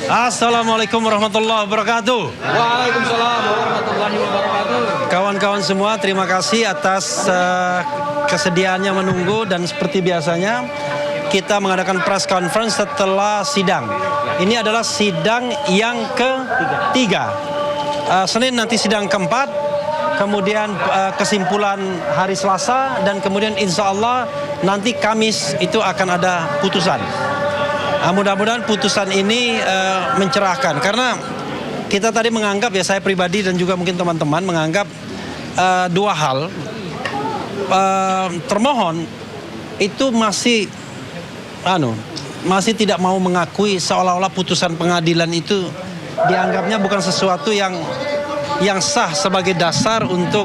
Assalamualaikum warahmatullahi wabarakatuh. Waalaikumsalam warahmatullahi wabarakatuh. Kawan-kawan semua, terima kasih atas kesediaannya menunggu, dan seperti biasanya kita mengadakan press conference setelah sidang. Ini adalah sidang yang ketiga. Senin nanti sidang keempat, kemudian kesimpulan hari Selasa, dan kemudian insya Allah nanti Kamis itu akan ada putusan. Mudah-mudahan putusan ini mencerahkan, karena kita tadi menganggap, ya saya pribadi dan juga mungkin teman-teman menganggap dua hal. Termohon itu masih tidak mau mengakui, seolah-olah putusan pengadilan itu dianggapnya bukan sesuatu yang sah sebagai dasar untuk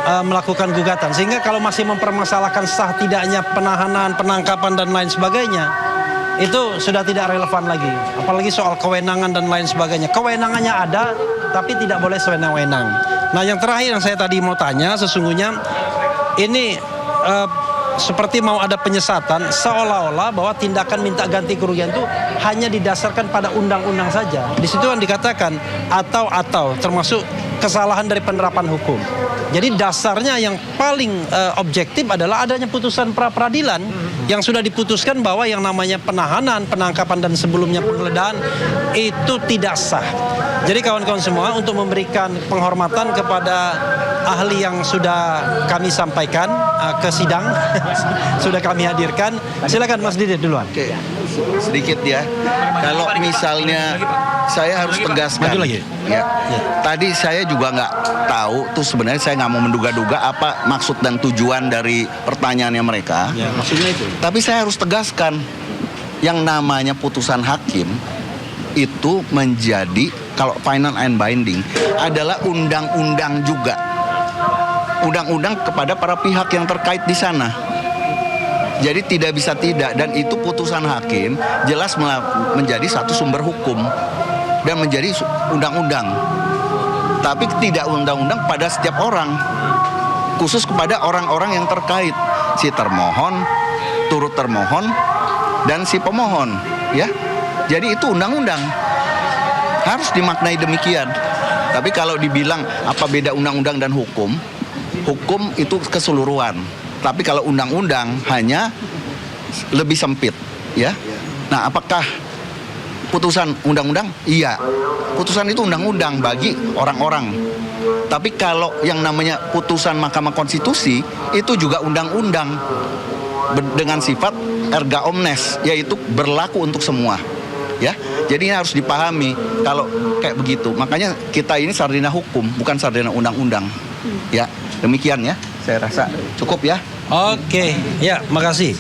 melakukan gugatan. Sehingga kalau masih mempermasalahkan sah tidaknya penahanan, penangkapan dan lain sebagainya, itu sudah tidak relevan lagi. Apalagi soal kewenangan dan lain sebagainya. Kewenangannya ada, tapi tidak boleh sewenang-wenang. Nah, yang terakhir yang saya tadi mau tanya, sesungguhnya ini seperti mau ada penyesatan, seolah-olah bahwa tindakan minta ganti kerugian itu hanya didasarkan pada undang-undang saja. Di situ kan dikatakan atau termasuk kesalahan dari penerapan hukum. Jadi dasarnya yang paling objektif adalah adanya putusan pra-peradilan yang sudah diputuskan bahwa yang namanya penahanan, penangkapan dan sebelumnya penggeledahan itu tidak sah. Jadi kawan-kawan semua, untuk memberikan penghormatan kepada ahli yang sudah kami sampaikan ke sidang, sudah kami hadirkan. Silakan Mas Didit duluan. Oke, sedikit ya. Kalau misalnya saya harus tegaskan. Maju lagi. Ya. Tadi saya juga nggak tahu tuh, sebenarnya saya nggak mau menduga-duga apa maksud dan tujuan dari pertanyaannya mereka. Ya, maksudnya itu. Tapi saya harus tegaskan, yang namanya putusan hakim itu menjadi, kalau final and binding, adalah undang-undang juga. Undang-undang kepada para pihak yang terkait di sana. Jadi tidak bisa tidak, dan itu putusan hakim jelas menjadi satu sumber hukum dan menjadi undang-undang. Tapi tidak undang-undang pada setiap orang, khusus kepada orang-orang yang terkait, si termohon, turut termohon, dan si pemohon, ya. Jadi itu undang-undang, harus dimaknai demikian. Tapi kalau dibilang apa beda undang-undang dan hukum, hukum itu keseluruhan. Tapi kalau undang-undang hanya lebih sempit, ya. Nah, apakah putusan undang-undang? Iya, putusan itu undang-undang bagi orang-orang. Tapi kalau yang namanya putusan Mahkamah Konstitusi itu juga undang-undang dengan sifat erga omnes, yaitu berlaku untuk semua. Ya, jadi ini harus dipahami kalau kayak begitu. Makanya kita ini sarjana hukum, bukan sarjana undang-undang. Ya, demikian ya. Saya rasa cukup ya. Oke, ya, makasih.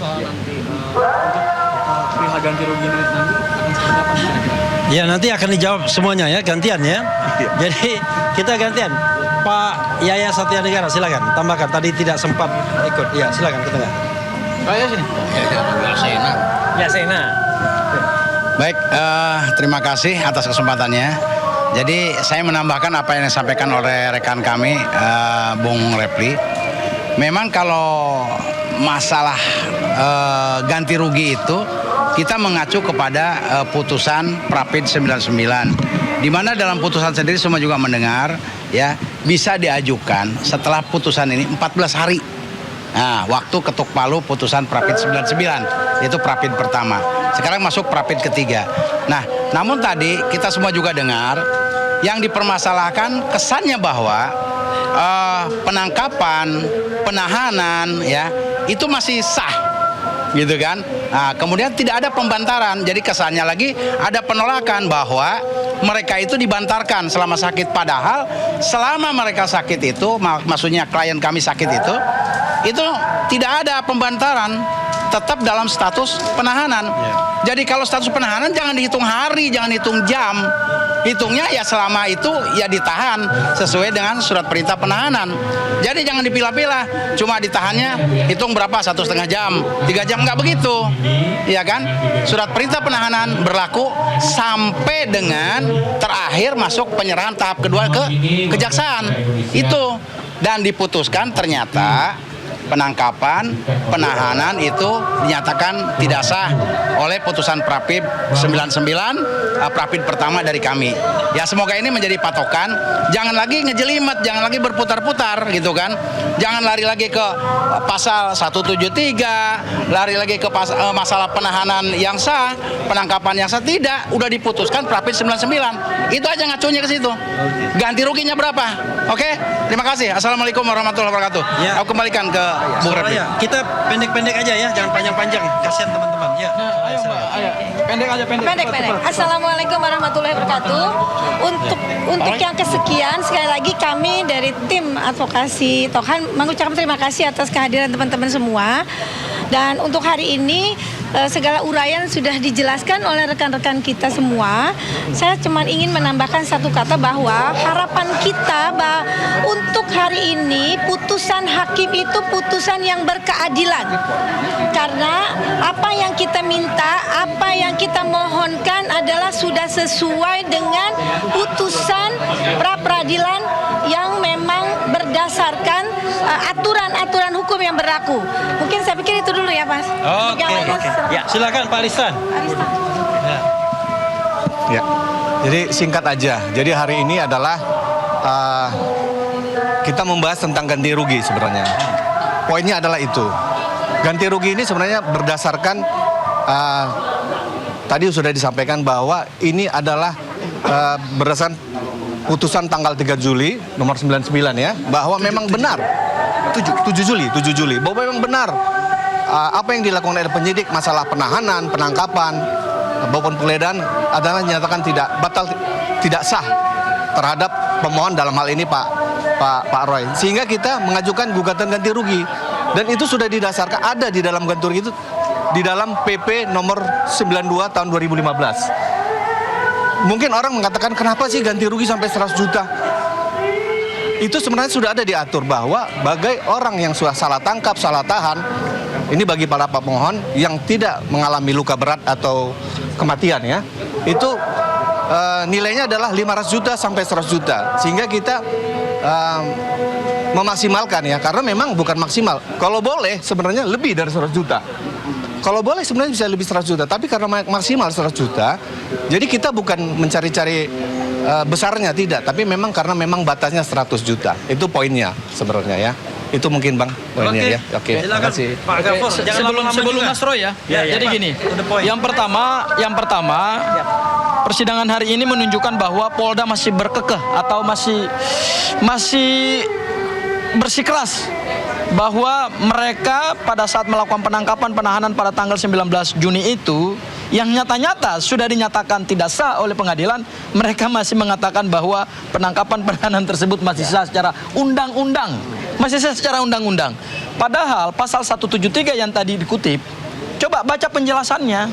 Perihal ganti rugi nanti akan seperti apa? Ya, nanti akan dijawab semuanya ya, gantian ya. Jadi kita gantian. Pak Yaya Satya Negara, silakan tambahkan. Tadi tidak sempat ikut. Ya, silakan ke tengah. Saya sini. Ya, Sena. Baik, terima kasih atas kesempatannya. Jadi saya menambahkan apa yang disampaikan oleh rekan kami, Bung Repli. Memang kalau masalah ganti rugi itu kita mengacu kepada putusan Prapid 99, di mana dalam putusan sendiri semua juga mendengar, ya, bisa diajukan setelah putusan ini 14 hari. Nah, waktu ketuk palu putusan Prapid 99, itu Prapid pertama. Sekarang masuk Prapid ketiga. Nah, namun tadi kita semua juga dengar yang dipermasalahkan kesannya bahwa penangkapan, penahanan, ya, itu masih sah, gitu kan? Nah, kemudian tidak ada pembantaran. Jadi kesannya lagi ada penolakan bahwa mereka itu dibantarkan selama sakit. Padahal selama mereka sakit itu, maksudnya klien kami sakit itu tidak ada pembantaran, tetap dalam status penahanan. Jadi kalau status penahanan jangan dihitung hari, jangan hitung jam. Hitungnya ya selama itu ya ditahan sesuai dengan surat perintah penahanan. Jadi jangan dipilah-pilah, cuma ditahannya hitung berapa, 1,5 jam, 3 jam, nggak begitu, ya kan? Surat perintah penahanan berlaku sampai dengan terakhir masuk penyerahan tahap kedua ke kejaksaan itu, dan diputuskan ternyata penangkapan, penahanan itu dinyatakan tidak sah oleh putusan Prapim 99 Prapim pertama dari kami. Ya semoga ini menjadi patokan, jangan lagi ngejelimet, jangan lagi berputar-putar gitu kan. Jangan lari lagi ke pasal 173, lari lagi ke masalah penahanan yang sah, penangkapan yang sah, tidak, udah diputuskan Prapim 99. Itu aja ngacunya ke situ. Ganti ruginya berapa? Oke? Terima kasih. Assalamualaikum warahmatullahi wabarakatuh. Ya. Aku kembalikan ke Bung Refli. Soraya, kita pendek-pendek aja ya, jangan panjang-panjang. Kasihan teman-teman. Ya. Ayo Mbak, ayo. Pendek aja, pendek. Pendek. Assalamualaikum warahmatullahi wabarakatuh. Untuk yang kesekian, sekali lagi kami dari tim advokasi Tohan mengucapkan terima kasih atas kehadiran teman-teman semua. Dan untuk hari ini segala uraian sudah dijelaskan oleh rekan-rekan kita semua. Saya cuma ingin menambahkan satu kata bahwa harapan kita untuk hari ini putusan hakim itu putusan yang berkeadilan. Karena apa yang kita minta, apa yang kita mohonkan adalah sudah sesuai dengan putusan pra-peradilan yang memang berdasarkan aturan-aturan hukum yang berlaku. Mungkin saya pikir itu dulu ya, Mas. Oke. Ya, silakan Pak Lisan. Ya, jadi singkat aja. Jadi hari ini adalah kita membahas tentang ganti rugi sebenarnya. Poinnya adalah itu. Ganti rugi ini sebenarnya berdasarkan tadi sudah disampaikan bahwa ini adalah berdasarkan putusan tanggal 3 Juli nomor 99 ya, bahwa memang benar 7 Juli bahwa memang benar apa yang dilakukan oleh penyidik masalah penahanan, penangkapan maupun penggeledahan adalah dinyatakan tidak sah terhadap pemohon dalam hal ini Pak Roy. Sehingga kita mengajukan gugatan ganti rugi dan itu sudah didasarkan ada di dalam ganti rugi itu di dalam PP nomor 92 tahun 2015. Mungkin orang mengatakan kenapa sih ganti rugi sampai 100 juta? Itu sebenarnya sudah ada diatur bahwa bagai orang yang sudah salah tangkap, salah tahan, ini bagi para pemohon yang tidak mengalami luka berat atau kematian ya, itu nilainya adalah 500 juta sampai 100 juta. Sehingga kita memaksimalkan ya, karena memang bukan maksimal. Kalau boleh sebenarnya lebih dari 100 juta. Kalau boleh sebenarnya bisa lebih 100 juta, tapi karena maksimal 100 juta, jadi kita bukan mencari-cari besarnya, tidak. Tapi memang karena memang batasnya 100 juta. Itu poinnya sebenarnya ya. Itu mungkin Bang poinnya ya. Oke, terima kasih. Pak Gafo, Sebelum Mas Roy ya. Jadi gini, yang pertama persidangan hari ini menunjukkan bahwa Polda masih berkekeh atau masih bersikeras bahwa mereka pada saat melakukan penangkapan penahanan pada tanggal 19 Juni itu yang nyata-nyata sudah dinyatakan tidak sah oleh pengadilan, mereka masih mengatakan bahwa penangkapan penahanan tersebut masih sah secara undang-undang. Masih sah secara undang-undang. Padahal pasal 173 yang tadi dikutip, coba baca penjelasannya,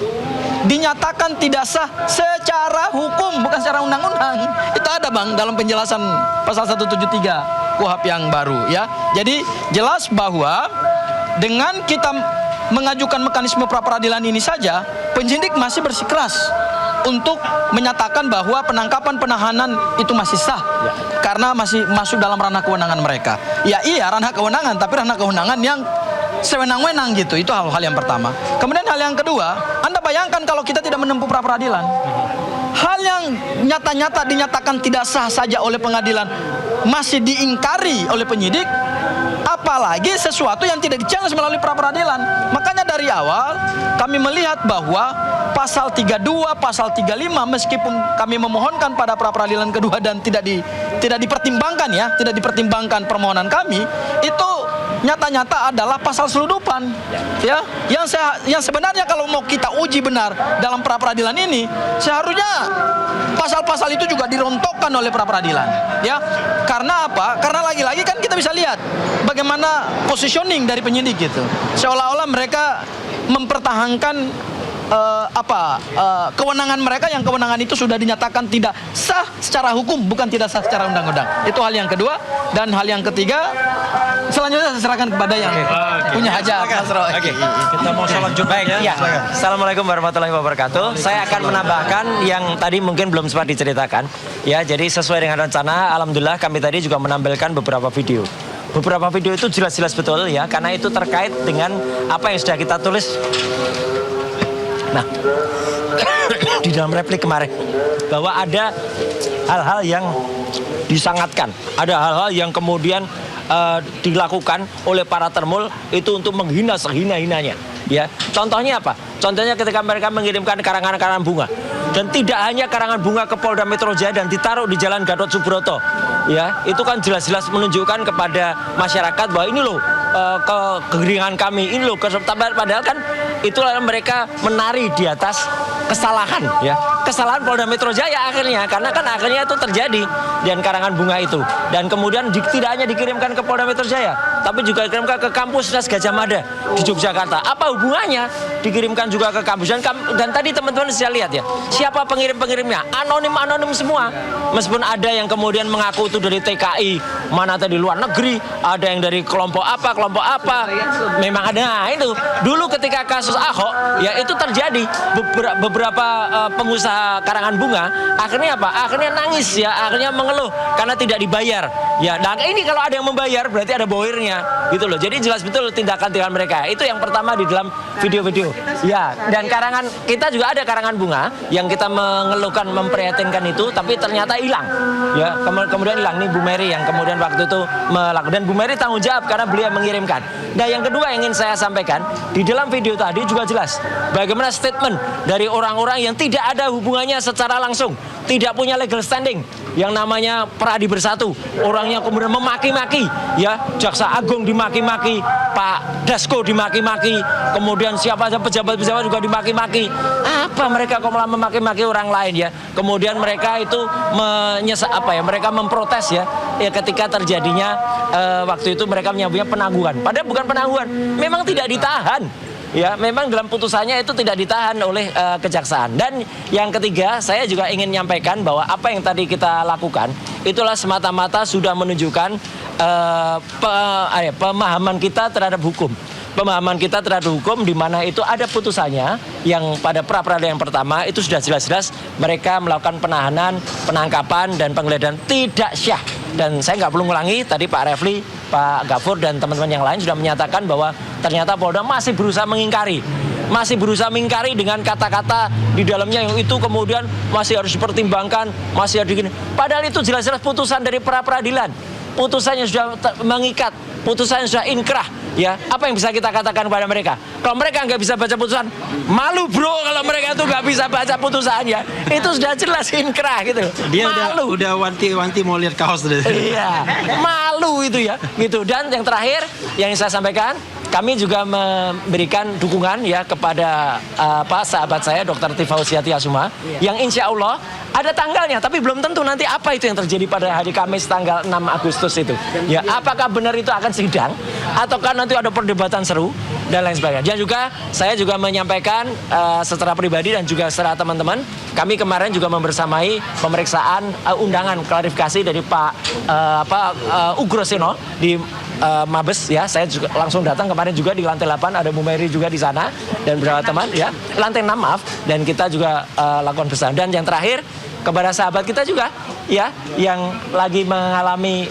dinyatakan tidak sah secara hukum, bukan secara undang-undang. Itu ada Bang dalam penjelasan pasal 173 KUHP yang baru ya. Jadi jelas bahwa dengan kita mengajukan mekanisme pra-peradilan ini saja, penyidik masih bersikeras untuk menyatakan bahwa penangkapan penahanan itu masih sah karena masih masuk dalam ranah kewenangan mereka. Ya iya, ranah kewenangan, tapi ranah kewenangan yang sewenang-wenang gitu. Itu hal-hal yang pertama. Kemudian hal yang kedua, Anda bayangkan kalau kita tidak menempuh pra-peradilan, hal yang nyata-nyata dinyatakan tidak sah saja oleh pengadilan masih diingkari oleh penyidik, apalagi sesuatu yang tidak di-challenge melalui pra-peradilan. Makanya dari awal kami melihat bahwa pasal 32, pasal 35 meskipun kami memohonkan pada pra-peradilan kedua dan tidak dipertimbangkan ya, tidak dipertimbangkan permohonan kami, itu nyata-nyata adalah pasal selundupan ya, yang sebenarnya kalau mau kita uji benar dalam pra-peradilan ini, seharusnya pasal-pasal itu juga dirontokkan oleh pra-peradilan ya. Karena apa? Karena lagi-lagi kan kita bisa lihat bagaimana positioning dari penyidik gitu, seolah-olah mereka mempertahankan kewenangan mereka, yang kewenangan itu sudah dinyatakan tidak sah secara hukum, bukan tidak sah secara undang-undang. Itu hal yang kedua. Dan hal yang ketiga, selanjutnya saya serahkan kepada yang punya hajat, Mas Roy. Oke, kita mau sholat Jumat ya. Assalamualaikum warahmatullahi wabarakatuh. Saya akan menambahkan yang tadi mungkin belum sempat diceritakan. Ya, jadi sesuai dengan rencana, alhamdulillah kami tadi juga menampilkan beberapa video. beberapa video itu jelas-jelas betul ya, karena itu terkait dengan apa yang sudah kita tulis. Nah, di dalam replik kemarin bahwa ada hal-hal yang disangatkan, ada hal-hal yang kemudian dilakukan oleh para termul itu untuk menghina sehina-hinanya. Ya, contohnya apa? Contohnya ketika mereka mengirimkan karangan-karangan bunga, dan tidak hanya karangan bunga ke Polda Metro Jaya dan ditaruh di Jalan Gatot Subroto, ya, itu kan jelas-jelas menunjukkan kepada masyarakat bahwa ini loh kegeringan kami, ini loh padahal kan itulah mereka menari di atas kesalahan, ya, kesalahan Polda Metro Jaya akhirnya, karena kan akhirnya itu terjadi dan karangan bunga itu, dan kemudian tidak hanya dikirimkan ke Polda Metro Jaya, tapi juga dikirimkan ke kampus Universitas Gadjah Mada di Yogyakarta. Apa hubungannya dikirimkan juga ke kampus? Dan tadi teman-teman bisa lihat ya, siapa pengirim-pengirimnya? Anonim semua. Meskipun ada yang kemudian mengaku itu dari TKI, mana tadi luar negeri, ada yang dari kelompok apa, memang ada. Nah, itu dulu ketika kasus Ahok, ya itu terjadi beberapa pengusaha karangan bunga akhirnya apa? Akhirnya nangis ya, akhirnya mengeluh karena tidak dibayar. Ya, nah ini kalau ada yang membayar berarti ada bohirnya, gitu loh. Jadi jelas betul tindakan-tindakan mereka. Itu yang pertama di dalam video-video. Ya, dan karangan kita juga ada karangan bunga yang kita mengeluhkan, memprihatinkan itu, tapi ternyata hilang. Ya, kemudian hilang. Nih Bu Mary yang kemudian waktu itu melakukan, dan Bu Mary tanggung jawab karena beliau mengirimkan. Nah, yang kedua yang ingin saya sampaikan di dalam video tadi juga jelas bagaimana statement dari orang-orang yang tidak ada hubungannya secara langsung, tidak punya legal standing, yang namanya Peradi Bersatu, orangnya kemudian memaki-maki, ya, Jaksa Agung dimaki-maki, Pak Dasko dimaki-maki, kemudian siapa saja pejabat-pejabat juga dimaki-maki. Apa mereka kok malah memaki-maki orang lain, ya? Kemudian mereka itu mereka memprotes ya ketika terjadinya waktu itu mereka menyebutnya penangguhan. Padahal bukan penangguhan, memang tidak ditahan. Ya, memang dalam putusannya itu tidak ditahan oleh kejaksaan. Dan yang ketiga, saya juga ingin menyampaikan bahwa apa yang tadi kita lakukan itulah semata-mata sudah menunjukkan pemahaman kita terhadap hukum. Pemahaman kita terhadap hukum di mana itu ada putusannya yang pada pra-peradilan yang pertama itu sudah jelas-jelas mereka melakukan penahanan, penangkapan dan penggeledahan tidak syah. Dan saya nggak perlu ngulangi, tadi Pak Refli, Pak Gafur dan teman-teman yang lain sudah menyatakan bahwa ternyata Polda masih berusaha mengingkari. Masih berusaha mengingkari dengan kata-kata di dalamnya yang itu kemudian masih harus dipertimbangkan, masih harus begini. Padahal itu jelas-jelas putusan dari pra-peradilan. Putusannya sudah mengikat, putusannya sudah inkrah. Ya, apa yang bisa kita katakan kepada mereka? Kalau mereka nggak bisa baca putusan, malu bro kalau mereka itu nggak bisa baca putusannya. Itu sudah jelas inkrah gitu. Dia malu. udah wanti-wanti mau lihat kaos deh. Iya, malu itu ya, gitu. Dan yang terakhir yang saya sampaikan, kami juga memberikan dukungan ya kepada sahabat saya Dr. Tifausiati Asuma yang insya Allah ada tanggalnya, tapi belum tentu nanti apa itu yang terjadi pada hari Kamis tanggal 6 Agustus itu. Ya, apakah benar itu akan sidang ataukah nanti ada perdebatan seru dan lain sebagainya. Dan juga saya juga menyampaikan secara pribadi dan juga secara teman-teman, kami kemarin juga membersamai pemeriksaan undangan klarifikasi dari Pak Ugroseno di Mabes ya. Saya juga langsung datang kemarin juga di lantai 8 ada Bu Mary juga di sana dan beberapa teman ya. Lantai 6 maaf, dan kita juga lakukan bersama. Dan yang terakhir kepada sahabat kita juga ya yang lagi mengalami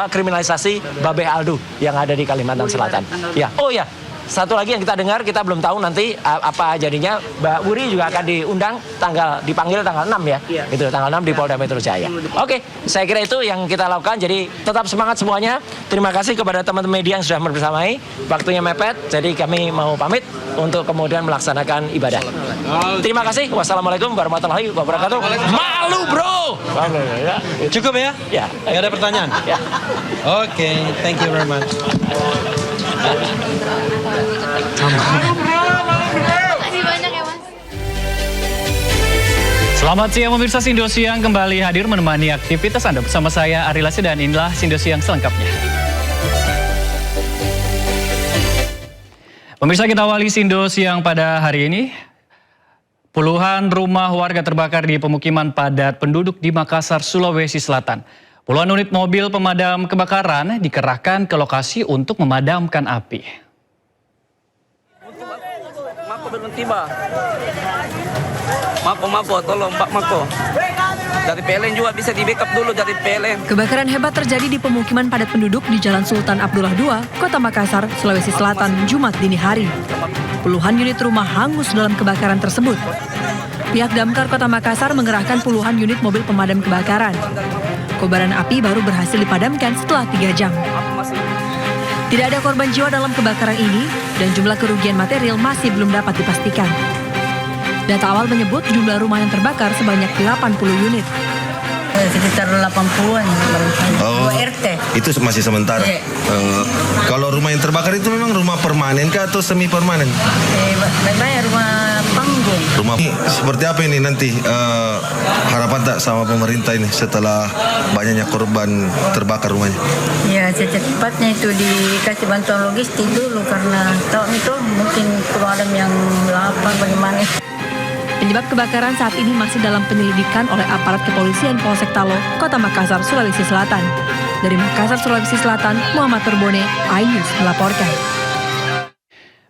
kriminalisasi Babeh Aldo yang ada di Kalimantan Selatan. Ya. Oh ya. Satu lagi yang kita dengar, kita belum tahu nanti apa jadinya. Mbak Wuri juga akan diundang dipanggil tanggal 6 ya. Itu tanggal 6 di Polda Metro Jaya. Oke, saya kira itu yang kita lakukan. Jadi tetap semangat semuanya. Terima kasih kepada teman-teman media yang sudah bersamai. Waktunya mepet, jadi kami mau pamit untuk kemudian melaksanakan ibadah. Terima kasih. Wassalamualaikum warahmatullahi wabarakatuh. Malu bro. Cukup ya? Ya. Nggak ada pertanyaan? Ya. Oke, thank you very much. Makasih banyak ya Mas. Selamat siang pemirsa, Sindosiang kembali hadir menemani aktivitas Anda bersama saya Ari Lasi, dan inilah Sindosiang selengkapnya. Pemirsa, kita awali Sindosiang pada hari ini. Puluhan rumah warga terbakar di pemukiman padat penduduk di Makassar, Sulawesi Selatan. Puluhan unit mobil pemadam kebakaran dikerahkan ke lokasi untuk memadamkan api. Mako berhenti, Mbak. Mako, tolong, Mbak Mako. Dari PLN juga bisa di backup dulu dari PLN. Kebakaran hebat terjadi di pemukiman padat penduduk di Jalan Sultan Abdullah II, Kota Makassar, Sulawesi Selatan, Jumat dini hari. Puluhan unit rumah hangus dalam kebakaran tersebut. Pihak Damkar Kota Makassar mengerahkan puluhan unit mobil pemadam kebakaran. Kobaran api baru berhasil dipadamkan setelah 3 jam. Tidak ada korban jiwa dalam kebakaran ini dan jumlah kerugian material masih belum dapat dipastikan. Data awal menyebut jumlah rumah yang terbakar sebanyak 80 unit. Sekitar 80-an. Oh, RT. Itu masih sementara. Kalau rumah yang terbakar itu memang rumah permanen kah atau semi permanen? Banyak rumah panggung. Rumah seperti apa ini nanti harapan tak sama pemerintah ini setelah banyaknya korban terbakar rumahnya? Ya secepatnya itu dikasih bantuan logistik dulu karena tahun itu mungkin pemadam yang lapar bagaimana. Penyebab kebakaran saat ini masih dalam penyelidikan oleh aparat kepolisian Polsek Talo, Kota Makassar, Sulawesi Selatan. Dari Makassar, Sulawesi Selatan, Muhammad Turbone, iNews melaporkan.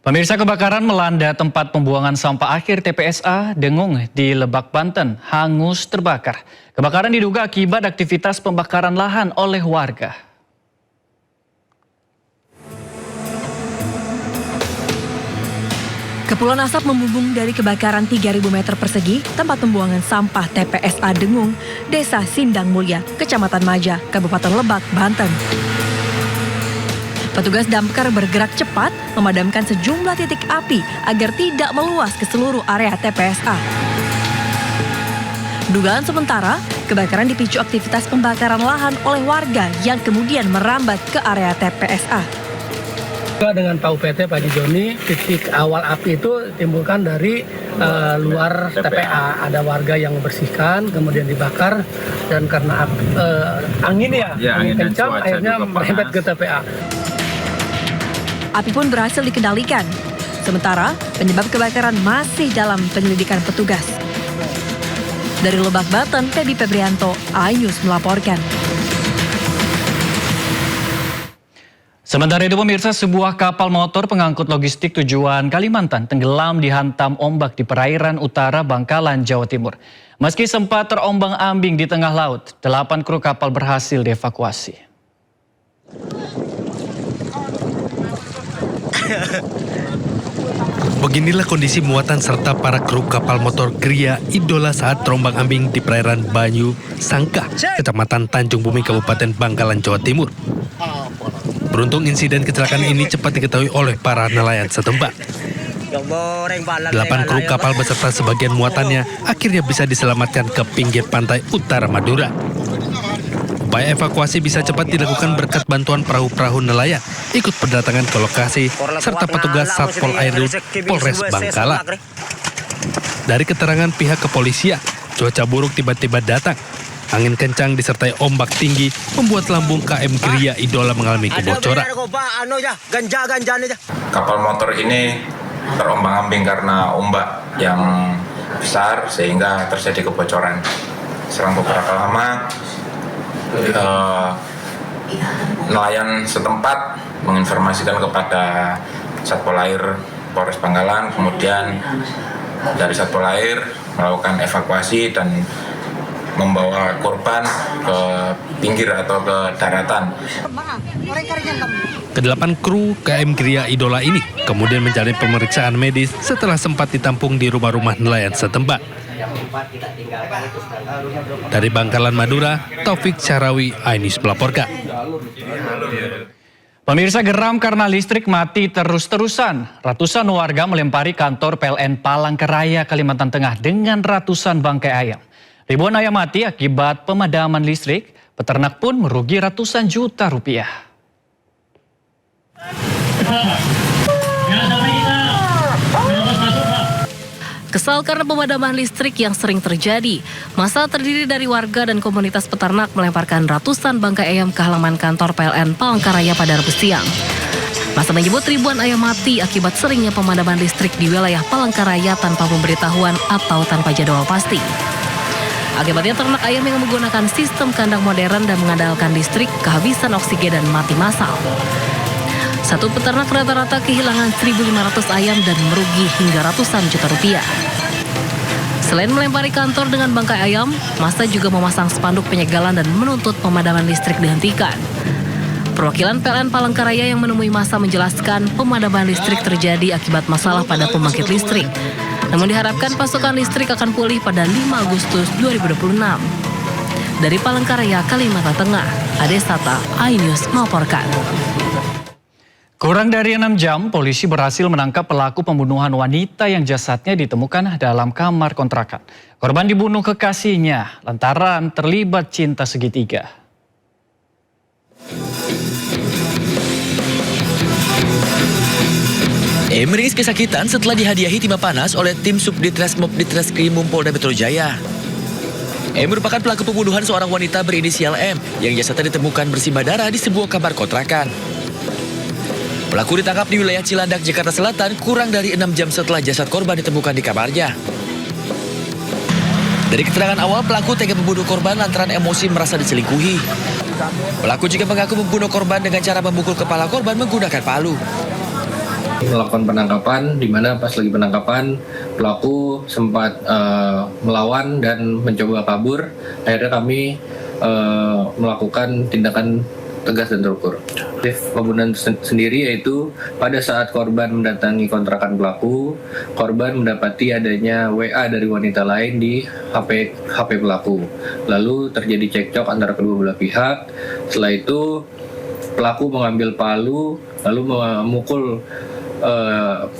Pemirsa, kebakaran melanda tempat pembuangan sampah akhir TPSA Dengung di Lebak, Banten, hangus terbakar. Kebakaran diduga akibat aktivitas pembakaran lahan oleh warga. Kepulan asap membumbung dari kebakaran 3.000 meter persegi tempat pembuangan sampah TPSA Dengung, Desa Sindang Mulia, Kecamatan Maja, Kabupaten Lebak, Banten. Petugas damkar bergerak cepat memadamkan sejumlah titik api agar tidak meluas ke seluruh area TPSA. Dugaan sementara, kebakaran dipicu aktivitas pembakaran lahan oleh warga yang kemudian merambat ke area TPSA. Dengan tahu PT Pak Joni, titik awal api itu timbulkan dari luar TPA. Ada warga yang membersihkan, kemudian dibakar, dan karena angin angin kencang, akhirnya merembet ke TPA. Api pun berhasil dikendalikan. Sementara, penyebab kebakaran masih dalam penyelidikan petugas. Dari Lebak, Banten, Febi Febrianto, iNews melaporkan. Sementara itu pemirsa, sebuah kapal motor pengangkut logistik tujuan Kalimantan tenggelam dihantam ombak di perairan utara Bangkalan, Jawa Timur. Meski sempat terombang-ambing di tengah laut, 8 kru kapal berhasil dievakuasi. Beginilah kondisi muatan serta para kru kapal motor Gria Idola saat terombang-ambing di perairan Banyu Sangkah, Kecamatan Tanjung Bumi, Kabupaten Bangkalan, Jawa Timur. Beruntung insiden kecelakaan ini cepat diketahui oleh para nelayan setempat. 8 kru kapal beserta sebagian muatannya akhirnya bisa diselamatkan ke pinggir pantai utara Madura. Upaya evakuasi bisa cepat dilakukan berkat bantuan perahu-perahu nelayan ikut berdatangan ke lokasi serta petugas Satpol Air Polres Bangkalan. Dari keterangan pihak kepolisian, cuaca buruk tiba-tiba datang. Angin kencang disertai ombak tinggi membuat lambung KM Gria Idola mengalami kebocoran. Kapal motor ini terombang-ambing karena ombak yang besar sehingga terjadi kebocoran. Selang beberapa lama, nelayan setempat menginformasikan kepada Satpol Air Polres Bangkalan, kemudian dari Satpol Air melakukan evakuasi dan membawa korban ke pinggir atau ke daratan. Kedelapan kru KM Gria Idola ini kemudian menjalani pemeriksaan medis setelah sempat ditampung di rumah-rumah nelayan setempat. Dari Bangkalan, Madura, Taufik Syarawi, iNews melaporkan. Pemirsa, geram karena listrik mati terus-terusan. Ratusan warga melempari kantor PLN Palangkaraya, Kalimantan Tengah dengan ratusan bangkai ayam. Ribuan ayam mati akibat pemadaman listrik, peternak pun merugi ratusan juta rupiah. Kesal karena pemadaman listrik yang sering terjadi, massa terdiri dari warga dan komunitas peternak melemparkan ratusan bangkai ayam ke halaman kantor PLN Palangkaraya pada Rabu siang. Massa menyebut ribuan ayam mati akibat seringnya pemadaman listrik di wilayah Palangkaraya tanpa pemberitahuan atau tanpa jadwal pasti. Akibatnya ternak ayam yang menggunakan sistem kandang modern dan mengandalkan listrik kehabisan oksigen dan mati massal. Satu peternak rata-rata kehilangan 1.500 ayam dan merugi hingga ratusan juta rupiah. Selain melempari kantor dengan bangkai ayam, massa juga memasang spanduk penyegalan dan menuntut pemadaman listrik dihentikan. Perwakilan PLN Palangkaraya yang menemui massa menjelaskan pemadaman listrik terjadi akibat masalah pada pembangkit listrik. Namun diharapkan pasokan listrik akan pulih pada 5 Agustus 2026. Dari Palangkaraya, Kalimantan Tengah, Ade Sata, iNews melaporkan. Kurang dari 6 jam, polisi berhasil menangkap pelaku pembunuhan wanita yang jasadnya ditemukan dalam kamar kontrakan. Korban dibunuh kekasihnya lantaran terlibat cinta segitiga. Menangis kesakitan setelah dihadiahi timah panas oleh tim Subditreskmob Ditreskrimum Polda Metro Jaya. Merupakan pelaku pembunuhan seorang wanita berinisial M yang jasadnya ditemukan bersimbah darah di sebuah kamar kontrakan. Pelaku ditangkap di wilayah Cilandak, Jakarta Selatan kurang dari 6 jam setelah jasad korban ditemukan di kamarnya. Dari keterangan awal, pelaku tega membunuh korban lantaran emosi merasa diselingkuhi. Pelaku juga mengaku membunuh korban dengan cara memukul kepala korban menggunakan palu. Melakukan penangkapan, di mana pas lagi penangkapan pelaku sempat melawan dan mencoba kabur. Akhirnya kami melakukan tindakan tegas dan terukur. Pembunuhan sendiri yaitu pada saat korban mendatangi kontrakan pelaku, korban mendapati adanya WA dari wanita lain di HP pelaku. Lalu terjadi cekcok antara kedua belah pihak. Setelah itu pelaku mengambil palu lalu memukul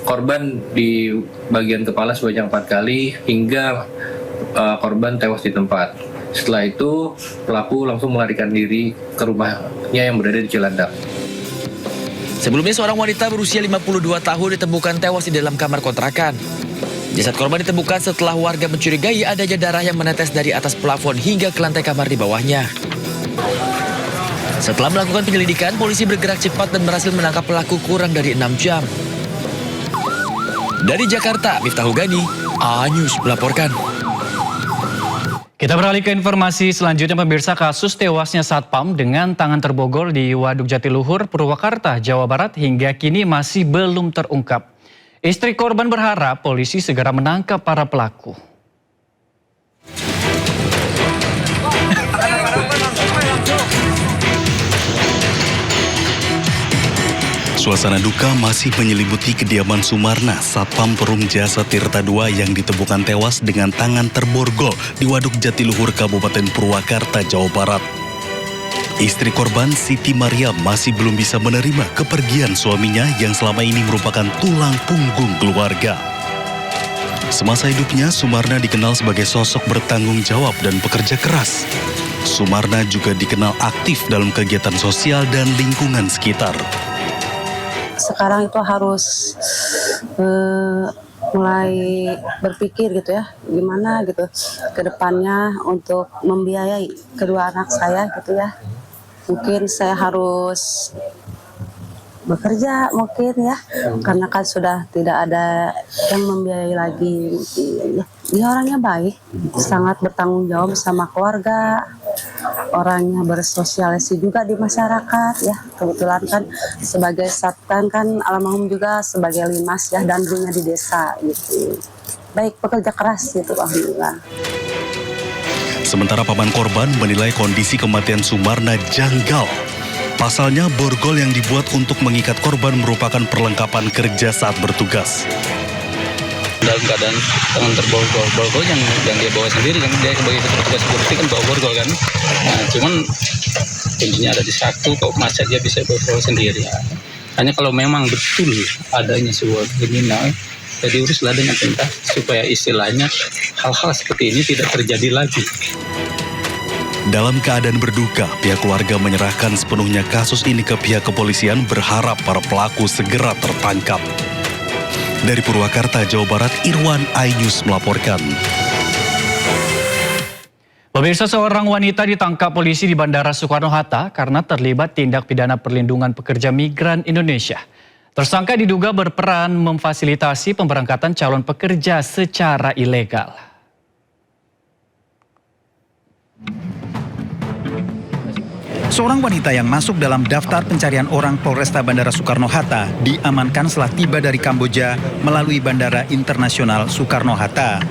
korban di bagian kepala sebanyak 4 kali hingga korban tewas di tempat. Setelah itu pelaku langsung melarikan diri ke rumahnya yang berada di Cilandak. Sebelumnya seorang wanita berusia 52 tahun ditemukan tewas di dalam kamar kontrakan. Jasad korban ditemukan setelah warga mencurigai adanya darah yang menetes dari atas plafon hingga ke lantai kamar di bawahnya. Setelah melakukan penyelidikan, polisi bergerak cepat dan berhasil menangkap pelaku kurang dari 6 jam. Dari Jakarta, Miftahul Gani, iNews melaporkan. Kita beralih ke informasi selanjutnya, pemirsa. Kasus tewasnya Satpam dengan tangan terbogol di Waduk Jatiluhur, Purwakarta, Jawa Barat hingga kini masih belum terungkap. Istri korban berharap polisi segera menangkap para pelaku. Suasana duka masih menyelimuti kediaman Sumarna, Satpam Perum Jasa Tirta II yang ditemukan tewas dengan tangan terborgol di Waduk Jatiluhur, Kabupaten Purwakarta, Jawa Barat. Istri korban, Siti Maria, masih belum bisa menerima kepergian suaminya yang selama ini merupakan tulang punggung keluarga. Semasa hidupnya, Sumarna dikenal sebagai sosok bertanggung jawab dan pekerja keras. Sumarna juga dikenal aktif dalam kegiatan sosial dan lingkungan sekitar. Sekarang itu harus mulai berpikir gitu ya, gimana gitu ke depannya untuk membiayai kedua anak saya gitu ya. Mungkin saya harus bekerja mungkin ya, karena kan sudah tidak ada yang membiayai lagi. Dia orangnya baik, sangat bertanggung jawab sama keluarga, orangnya bersosialisasi juga di masyarakat ya. Kebetulan kan sebagai satpam kan almarhum juga sebagai limas ya, dan dulunya di desa gitu. Baik, pekerja keras gitu alhamdulillah. Sementara paman korban menilai kondisi kematian Sumarna janggal. Pasalnya, borgol yang dibuat untuk mengikat korban merupakan perlengkapan kerja saat bertugas. Dalam keadaan tangan terborgol, borgol yang dia bawa sendiri kan, dia sebagai petugas security kan bawa borgol kan. Nah, cuman kuncinya ada di saku, kok masa dia bisa borgol sendiri. Hanya kalau memang betul adanya sebuah kriminal, ya diuruslah dengan tuntas supaya istilahnya hal-hal seperti ini tidak terjadi lagi. Dalam keadaan berduka, pihak keluarga menyerahkan sepenuhnya kasus ini ke pihak kepolisian, berharap para pelaku segera tertangkap. Dari Purwakarta, Jawa Barat, Irwan, iNews melaporkan. Pemirsa, seorang wanita ditangkap polisi di Bandara Soekarno-Hatta karena terlibat tindak pidana perlindungan pekerja migran Indonesia. Tersangka diduga berperan memfasilitasi pemberangkatan calon pekerja secara ilegal. Seorang wanita yang masuk dalam daftar pencarian orang Polresta Bandara Soekarno-Hatta diamankan setelah tiba dari Kamboja melalui Bandara Internasional Soekarno-Hatta.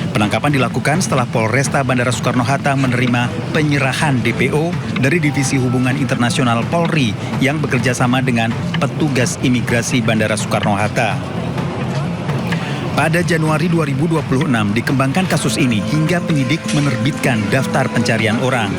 Penangkapan dilakukan setelah Polresta Bandara Soekarno-Hatta menerima penyerahan DPO dari Divisi Hubungan Internasional Polri yang bekerja sama dengan petugas imigrasi Bandara Soekarno-Hatta. Pada Januari 2026 dikembangkan kasus ini hingga penyidik menerbitkan daftar pencarian orang.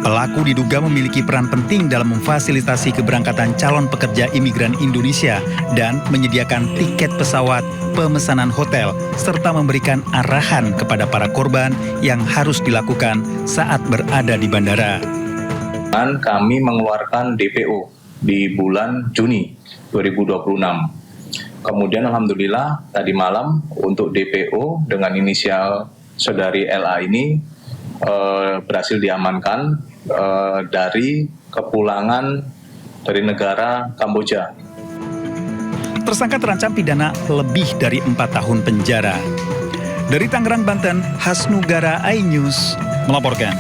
Pelaku diduga memiliki peran penting dalam memfasilitasi keberangkatan calon pekerja imigran Indonesia dan menyediakan tiket pesawat, pemesanan hotel, serta memberikan arahan kepada para korban yang harus dilakukan saat berada di bandara. Dan kami mengeluarkan DPO di bulan Juni 2026. Kemudian alhamdulillah tadi malam untuk DPO dengan inisial saudari LA ini berhasil diamankan dari kepulangan dari negara Kamboja. Tersangka terancam pidana lebih dari 4 tahun penjara. Dari Tangerang, Banten, Hasnugara iNews melaporkan.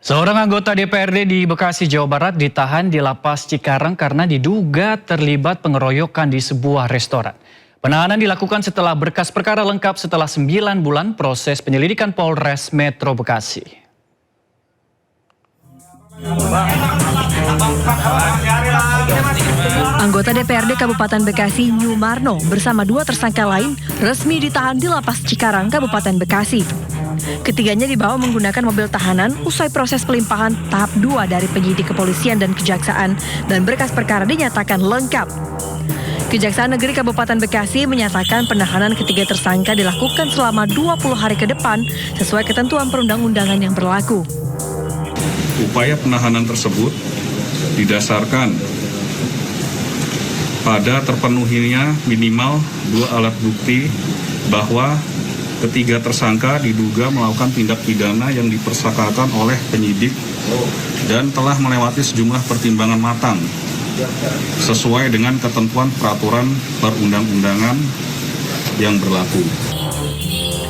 Seorang anggota DPRD di Bekasi, Jawa Barat ditahan di Lapas Cikarang karena diduga terlibat pengeroyokan di sebuah restoran. Penahanan dilakukan setelah berkas perkara lengkap setelah 9 bulan proses penyelidikan Polres Metro Bekasi. Anggota DPRD Kabupaten Bekasi, Nyumarno, bersama 2 tersangka lain resmi ditahan di Lapas Cikarang, Kabupaten Bekasi. Ketiganya dibawa menggunakan mobil tahanan usai proses pelimpahan tahap 2 dari penyidik kepolisian dan kejaksaan dan berkas perkara dinyatakan lengkap. Kejaksaan Negeri Kabupaten Bekasi menyatakan penahanan ketiga tersangka dilakukan selama 20 hari ke depan sesuai ketentuan perundang-undangan yang berlaku. Upaya penahanan tersebut didasarkan pada terpenuhinya minimal 2 alat bukti bahwa ketiga tersangka diduga melakukan tindak pidana yang dipersangkakan oleh penyidik dan telah melewati sejumlah pertimbangan matang sesuai dengan ketentuan peraturan perundang-undangan yang berlaku.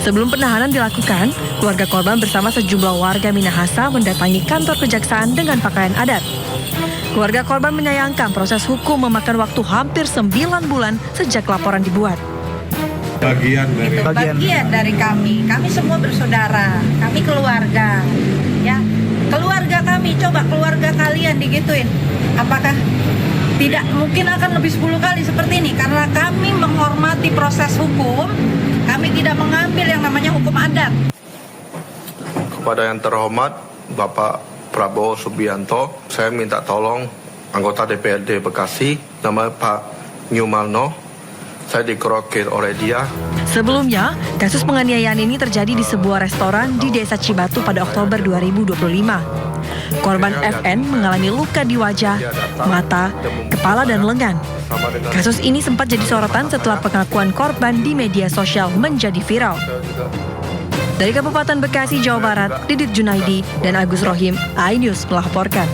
Sebelum penahanan dilakukan, keluarga korban bersama sejumlah warga Minahasa mendatangi kantor kejaksaan dengan pakaian adat. Keluarga korban menyayangkan proses hukum memakan waktu hampir 9 bulan sejak laporan dibuat. Bagian dari kami semua bersaudara, kami keluarga, ya keluarga kami, coba keluarga kalian digituin, apakah tidak mungkin akan lebih 10 kali seperti ini? Karena kami menghormati proses hukum, kami tidak mengambil yang namanya hukum adat. Kepada yang terhormat Bapak Prabowo Subianto, saya minta tolong anggota DPRD Bekasi, nama Pak Nyumarno, saya dikerokir oleh dia. Sebelumnya, kasus penganiayaan ini terjadi di sebuah restoran di Desa Cibatu pada Oktober 2025. Korban FN mengalami luka di wajah, mata, kepala, dan lengan. Kasus ini sempat jadi sorotan setelah pengakuan korban di media sosial menjadi viral. Dari Kabupaten Bekasi, Jawa Barat, Didit Junaidi dan Agus Rohim, iNews melaporkan.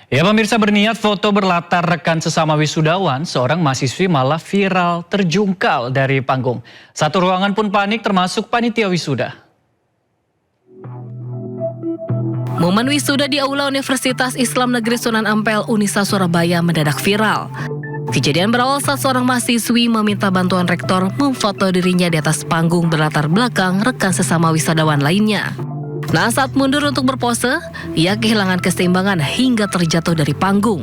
Ya pemirsa, berniat foto berlatar rekan sesama wisudawan, seorang mahasiswi malah viral terjungkal dari panggung. Satu ruangan pun panik termasuk panitia wisuda. Momen wisuda di Aula Universitas Islam Negeri Sunan Ampel, Unisa, Surabaya mendadak viral. Kejadian berawal saat seorang mahasiswi meminta bantuan rektor memfoto dirinya di atas panggung berlatar belakang rekan sesama wisudawan lainnya. Nah, saat mundur untuk berpose, ia kehilangan keseimbangan hingga terjatuh dari panggung.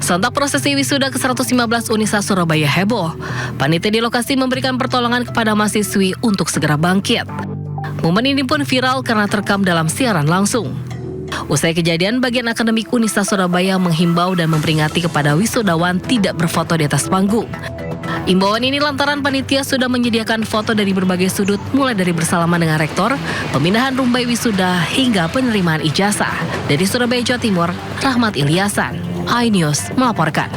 Sontak prosesi wisuda ke-115 Unisa Surabaya heboh. Panitia di lokasi memberikan pertolongan kepada mahasiswi untuk segera bangkit. Momen ini pun viral karena terekam dalam siaran langsung. Usai kejadian, bagian akademik Unisa Surabaya menghimbau dan memperingati kepada wisudawan tidak berfoto di atas panggung. Imbauan ini lantaran panitia sudah menyediakan foto dari berbagai sudut, mulai dari bersalaman dengan rektor, pemindahan rumbai wisuda, hingga penerimaan ijazah. Dari Surabaya, Jawa Timur, Rahmat Ilyasan, iNews melaporkan.